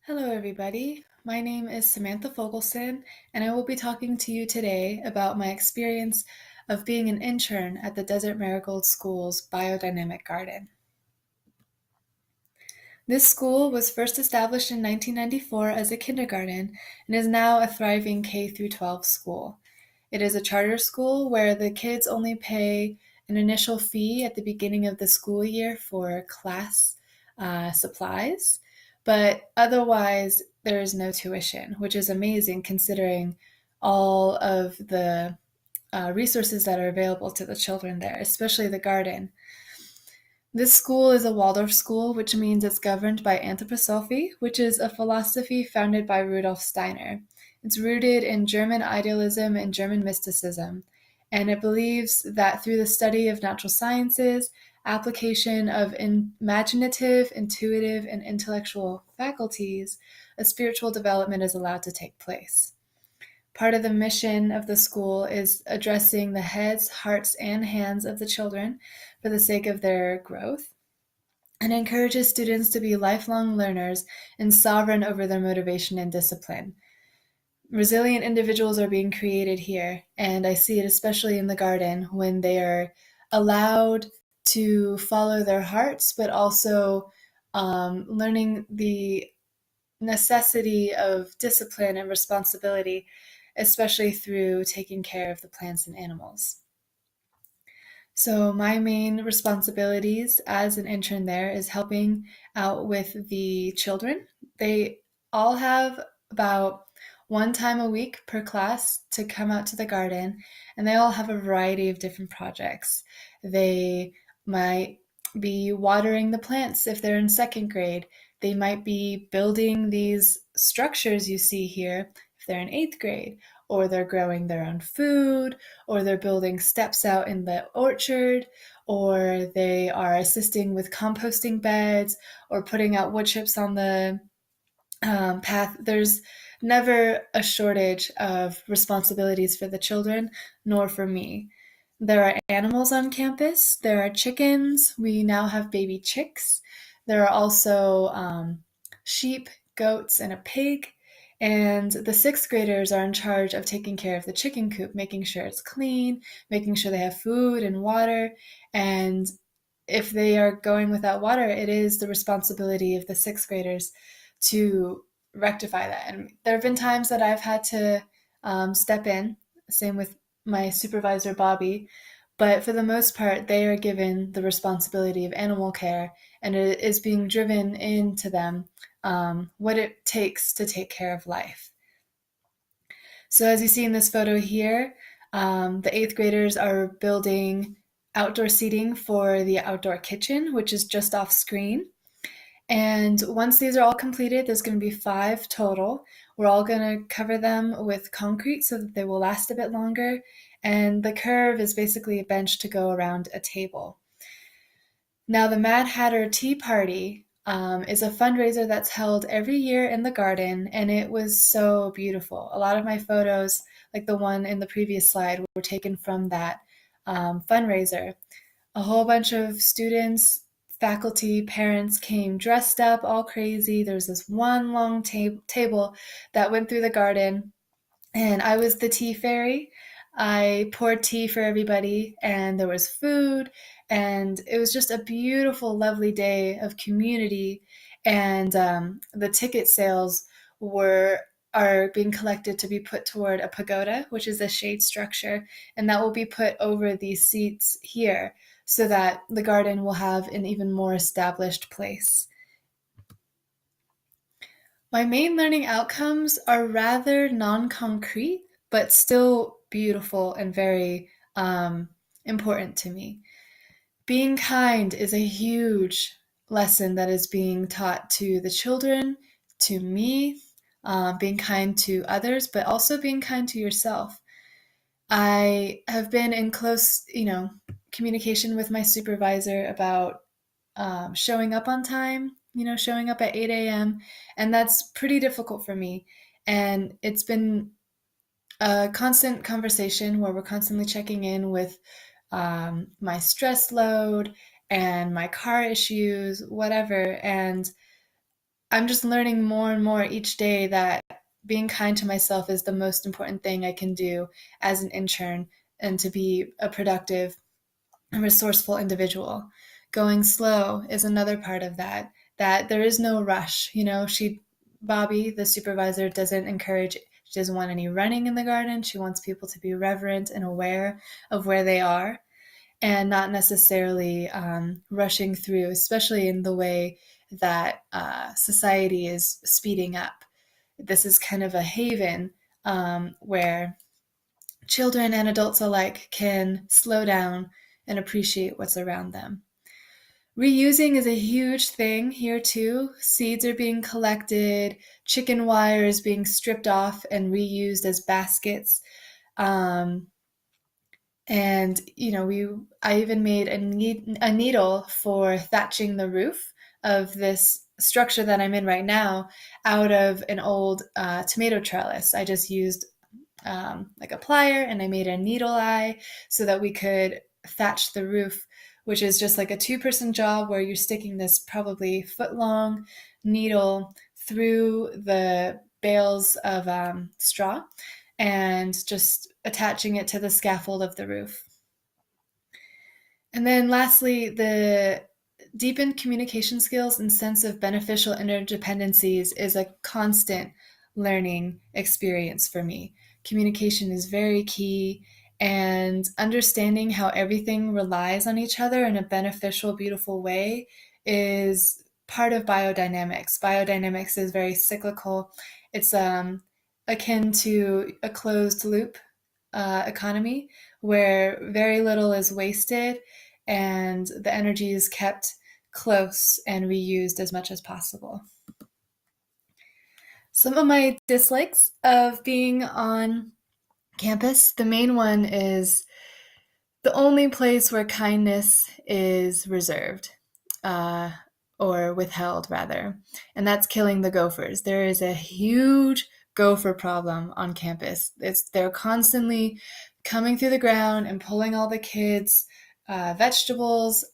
Hello, everybody. My name is Samantha Fogelson, and I will be talking to you today about my experience of being an intern at the Desert Marigold School's Biodynamic Garden. This school was first established in 1994 as a kindergarten and is now a thriving K through 12 school. It is a charter school where the kids only pay an initial fee at the beginning of the school year for class supplies, but otherwise there is no tuition, which is amazing considering all of the resources that are available to the children there, especially the garden. This school is a Waldorf school, which means it's governed by anthroposophy, which is a philosophy founded by Rudolf Steiner. It's rooted in German idealism and German mysticism, and it believes that through the study of natural sciences, application of imaginative, intuitive, and intellectual faculties, a spiritual development is allowed to take place. Part of the mission of the school is addressing the heads, hearts, and hands of the children for the sake of their growth, and encourages students to be lifelong learners and sovereign over their motivation and discipline. Resilient individuals are being created here, and I see it especially in the garden when they are allowed to follow their hearts, but also learning the necessity of discipline and responsibility, especially through taking care of the plants and animals. So my main responsibilities as an intern there is helping out with the children. They all have about one time a week per class to come out to the garden, and they all have a variety of different projects. They might be watering the plants if they're in second grade. They might be building these structures you see here if they're in eighth grade, or they're growing their own food, or they're building steps out in the orchard, or they are assisting with composting beds, or putting out wood chips on the path. There's never a shortage of responsibilities for the children, nor for me. There are animals on campus. There are chickens. We now have baby chicks. There are also sheep, goats, and a pig. And the sixth graders are in charge of taking care of the chicken coop, making sure it's clean, making sure they have food and water. And if they are going without water, it is the responsibility of the sixth graders to rectify that. And there have been times that I've had to step in, same with my supervisor, Bobby. But for the most part, they are given the responsibility of animal care, and it is being driven into them what it takes to take care of life. So, as you see in this photo here, the eighth graders are building outdoor seating for the outdoor kitchen, which is just off screen. And once these are all completed, there's going to be 5 total. We're all going to cover them with concrete so that they will last a bit longer. And the curve is basically a bench to go around a table. Now, the Mad Hatter Tea Party is a fundraiser that's held every year in the garden, and it was so beautiful. A lot of my photos, like the one in the previous slide, were taken from that fundraiser. A whole bunch of students, faculty, parents came dressed up all crazy. There was this one long table that went through the garden, and I was the tea fairy. I poured tea for everybody, and there was food, and it was just a beautiful, lovely day of community. And the ticket sales were are being collected to be put toward a pagoda, which is a shade structure, and that will be put over these seats here so that the garden will have an even more established place. My main learning outcomes are rather non-concrete, but still beautiful and very important to me. Being kind is a huge lesson that is being taught to the children, to me, being kind to others, but also being kind to yourself. I have been in close, communication with my supervisor about showing up on time, showing up at 8 a.m. And that's pretty difficult for me. And it's been a constant conversation where we're constantly checking in with my stress load and my car issues, whatever. And I'm just learning more and more each day that being kind to myself is the most important thing I can do as an intern and to be a productive and resourceful individual. Going slow is another part of that, that there is no rush. Bobby, the supervisor, doesn't encourage, she doesn't want any running in the garden. She wants people to be reverent and aware of where they are and not necessarily rushing through, especially in the way that society is speeding up. This is kind of a haven where children and adults alike can slow down and appreciate what's around them. Reusing is a huge thing here too. Seeds are being collected, chicken wire is being stripped off and reused as baskets. And I even made a needle for thatching the roof of this structure that I'm in right now out of an old tomato trellis. I just used like a plier and I made a needle eye so that we could thatch the roof, which is just like a two-person job where you're sticking this probably foot-long needle through the bales of straw and just attaching it to the scaffold of the roof. And then lastly, the deepened communication skills and sense of beneficial interdependencies is a constant learning experience for me. Communication is very key, and understanding how everything relies on each other in a beneficial, beautiful way is part of biodynamics. Biodynamics is very cyclical. It's akin to a closed loop economy where very little is wasted and the energy is kept close and reused as much as possible. Some of my dislikes of being on campus, the main one is the only place where kindness is reserved, uh, or withheld rather, and that's killing the gophers. There is a huge gopher problem on campus. They're constantly coming through the ground and pulling all the kids' vegetables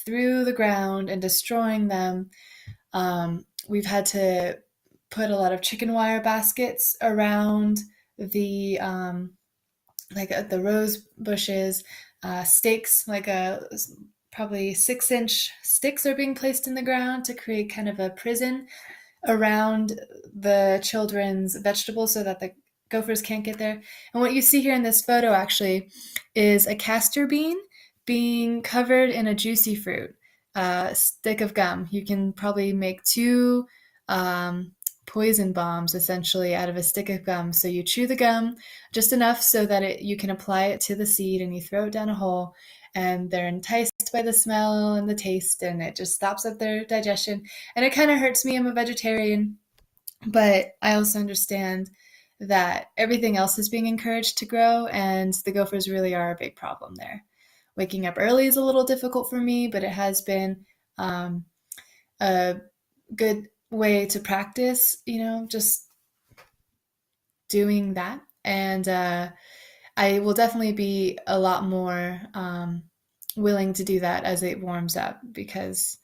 through the ground and destroying them. We've had to put a lot of chicken wire baskets around the the rose bushes, stakes, probably 6-inch sticks are being placed in the ground to create kind of a prison around the children's vegetables so that the gophers can't get there. And what you see here in this photo actually is a castor bean being covered in a juicy fruit, a stick of gum. You can probably make two poison bombs essentially out of a stick of gum. So you chew the gum just enough so that you can apply it to the seed and you throw it down a hole, and they're enticed by the smell and the taste, and it just stops up their digestion. And it kind of hurts me. I'm a vegetarian, but I also understand that everything else is being encouraged to grow, and the gophers really are a big problem there. Waking up early is a little difficult for me, but it has been a good way to practice, just doing that. And I will definitely be a lot more willing to do that as it warms up, because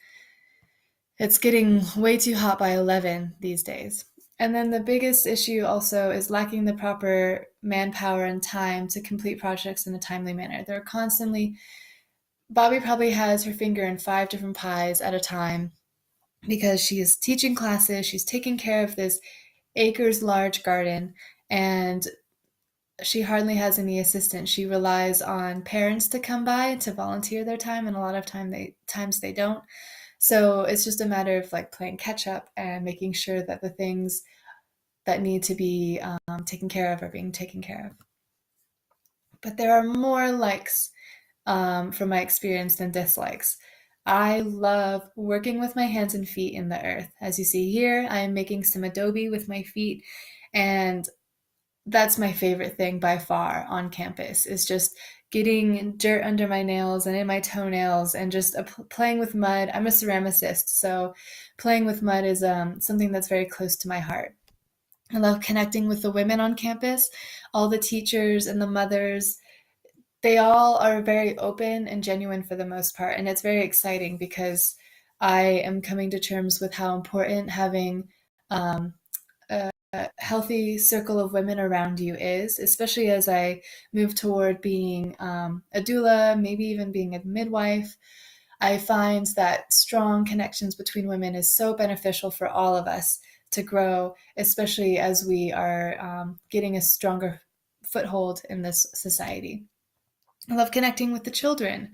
it's getting way too hot by 11 these days. And then the biggest issue also is lacking the proper manpower and time to complete projects in a timely manner. They're constantly, Bobby probably has her finger in 5 different pies at a time because she is teaching classes, she's taking care of this acres large garden, and she hardly has any assistance. She relies on parents to come by to volunteer their time, and a lot of times they don't. So it's just a matter of playing catch up and making sure that the things that need to be taken care of are being taken care of. But there are more likes from my experience than dislikes. I love working with my hands and feet in the earth. As you see here, I am making some adobe with my feet, and that's my favorite thing by far on campus, is just getting dirt under my nails and in my toenails and just playing with mud. I'm a ceramicist, so playing with mud is something that's very close to my heart. I love connecting with the women on campus, all the teachers and the mothers. They all are very open and genuine for the most part, and it's very exciting because I am coming to terms with how important having um, a healthy circle of women around you is, especially as I move toward being a doula, maybe even being a midwife. I find that strong connections between women is so beneficial for all of us to grow, especially as we are getting a stronger foothold in this society. I love connecting with the children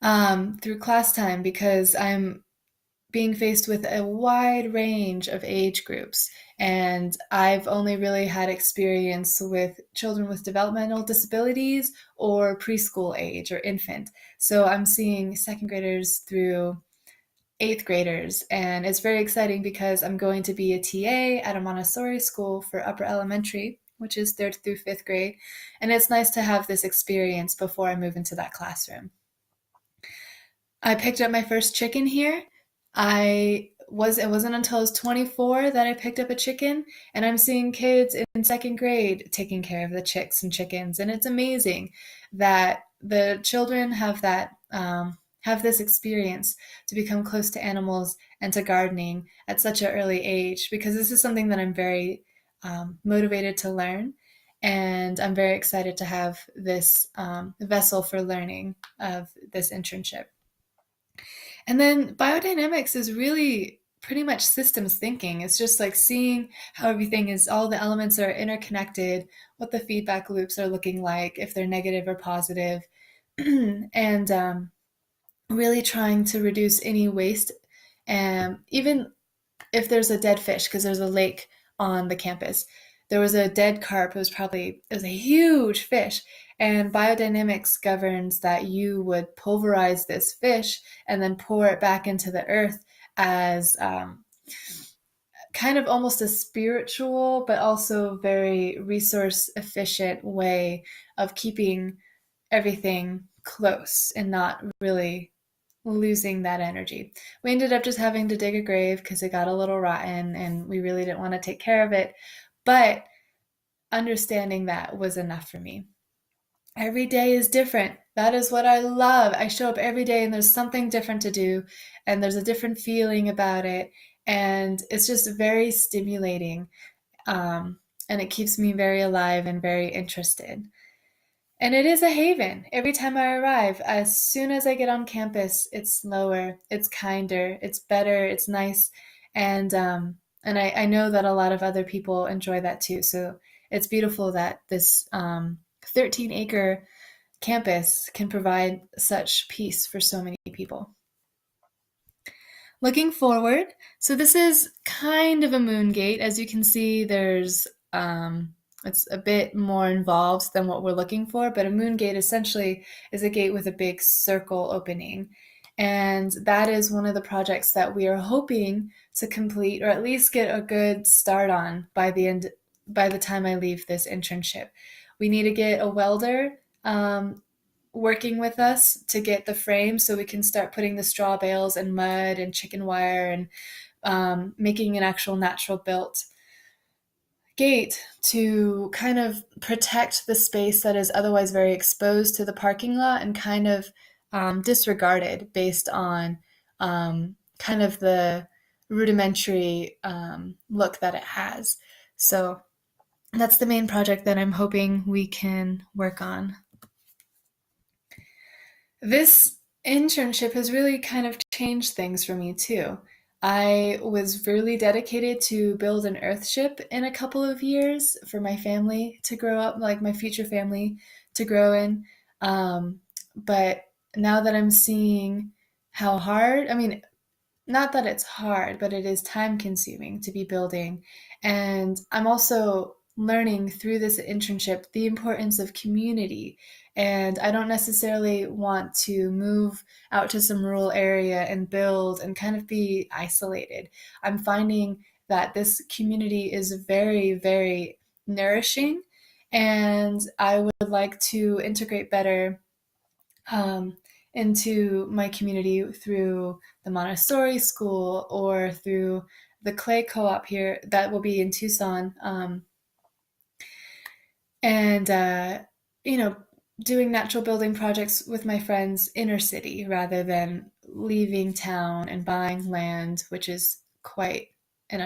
through class time because I'm being faced with a wide range of age groups. And I've only really had experience with children with developmental disabilities or preschool age or infant. So I'm seeing second graders through eighth graders. And it's very exciting because I'm going to be a TA at a Montessori school for upper elementary, which is third through fifth grade. And it's nice to have this experience before I move into that classroom. I picked up my first chicken here. It wasn't until I was 24 that I picked up a chicken, and I'm seeing kids in second grade taking care of the chicks and chickens, and it's amazing that the children have this experience to become close to animals and to gardening at such an early age, because this is something that I'm very motivated to learn, and I'm very excited to have this vessel for learning of this internship. And then biodynamics is really pretty much systems thinking. It's just like seeing how everything is, all the elements are interconnected, what the feedback loops are looking like, if they're negative or positive, and really trying to reduce any waste. And even if there's a dead fish, because there's a lake on the campus, there was a dead carp. It was a huge fish. And biodynamics governs that you would pulverize this fish and then pour it back into the earth as kind of almost a spiritual, but also very resource efficient way of keeping everything close and not really losing that energy. We ended up just having to dig a grave because it got a little rotten and we really didn't want to take care of it. But understanding that was enough for me. Every day is different. That is what I love. I show up every day and there's something different to do and there's a different feeling about it. And it's just very stimulating. And it keeps me very alive and very interested. And it is a haven. Every time I arrive, as soon as I get on campus, it's slower, it's kinder, it's better, it's nice, and I know that a lot of other people enjoy that too. So it's beautiful that this 13-acre campus can provide such peace for so many people. Looking forward, so this is kind of a moon gate. As you can see, it's a bit more involved than what we're looking for, but a moon gate essentially is a gate with a big circle opening. And that is one of the projects that we are hoping to complete or at least get a good start on by the time I leave this internship. We need to get a welder working with us to get the frame so we can start putting the straw bales and mud and chicken wire and making an actual natural built gate to kind of protect the space that is otherwise very exposed to the parking lot and kind of disregarded based on kind of the rudimentary look that it has. So that's the main project that I'm hoping we can work on. This internship has really kind of changed things for me too. I was really dedicated to build an earthship in a couple of years for my family to grow up, like my future family to grow in. But now that I'm seeing how hard, I mean, not that it's hard, but it is time consuming to be building. And I'm also learning through this internship the importance of community. And I don't necessarily want to move out to some rural area and build and kind of be isolated. I'm finding that this community is very, very nourishing. And I would like to integrate better um, into my community through the Montessori school or through the clay co-op here that will be in Tucson. And, you know, doing natural building projects with my friends inner city rather than leaving town and buying land, which is quite an